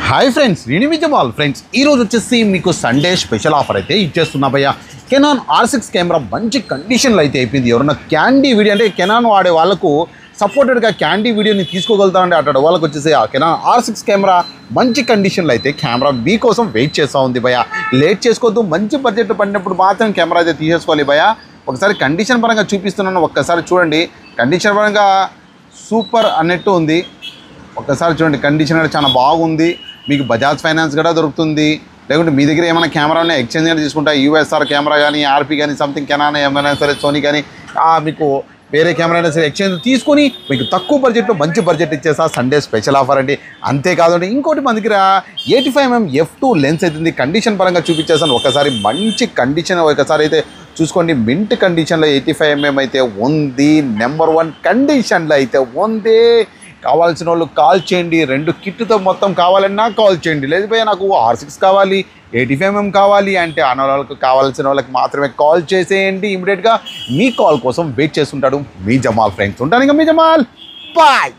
Hi friends, నేను మీ Jamal. Friends, ఈరోజు వచ్చేసి మీకు సండే స్పెషల్ ఆఫర్ అయితే ఇచ్చేస్తున్నా భయ్య. కెనాన్ R6 కెమెరా మంచి కండిషన్లో అయితే అయిపోయింది. ఎవరన్నా క్యాండీ వీడియో అంటే కెనాన్ వాడే వాళ్ళకు సపోర్టెడ్గా క్యాండీ వీడియోని తీసుకోగలుగుతామంటే అటు వాళ్ళకి వచ్చేసి ఆ కెనాన్ R6 కెమెరా మంచి కండిషన్లో అయితే కెమెరా మీ కోసం వెయిట్ చేస్తూ ఉంది భయ్య. లేట్ చేసుకోవద్దు, మంచి బడ్జెట్ పడినప్పుడు మాత్రం కెమెరా అయితే తీసేసుకోవాలి భయ్య. ఒకసారి కండిషన్ పరంగా చూపిస్తున్నాను, ఒక్కసారి చూడండి. కండిషన్ పరంగా సూపర్ అన్నట్టు ఉంది. ఒక్కసారి చూడండి, కండిషన్ కూడా చాలా బాగుంది. మీకు బజాజ్ ఫైనాన్స్ కూడా దొరుకుతుంది. లేకుంటే మీ దగ్గర ఏమైనా కెమెరానే ఎక్స్చేంజ్ కానీ తీసుకుంటా, యూఎస్ఆర్ కెమెరా కానీ, ఆర్పీ కానీ, సంథింగ్ కెనాన్ ఏమైనా సరే, సోనీ కానీ, మీకు వేరే కెమెరా అయినా సరే ఎక్స్చేంజ్ తీసుకొని మీకు తక్కువ బడ్జెట్లో మంచి బడ్జెట్ ఇచ్చేసా. సండే స్పెషల్ ఆఫర్ అండి. అంతేకాదండి, ఇంకోటి మన దగ్గర 85mm f2 లెన్స్ అవుతుంది. కండిషన్ పరంగా చూపించేసాను. ఒకసారి మంచి కండిషన్ ఒకసారి అయితే చూసుకోండి. మింట్ కండిషన్లో 85mm అయితే ఉంది. నెంబర్ 1 కండిషన్లో అయితే ఉంది. కావాల్సిన వాళ్ళు కాల్ చేయండి. 2 కిట్తో మొత్తం కావాలన్నా కాల్ చేయండి. లేకపోతే నాకు R6 కావాలి, 85mm కావాలి అంటే వాళ్ళకి కావాల్సిన వాళ్ళకి మాత్రమే కాల్ చేసేయండి. ఇమీడియట్గా మీ కాల్ కోసం వెయిట్ చేస్తుంటాడు మీ జమాల్. ఫ్రెండ్స్, ఉంటాను ఇంకా మీ జమాల్. బాయ్.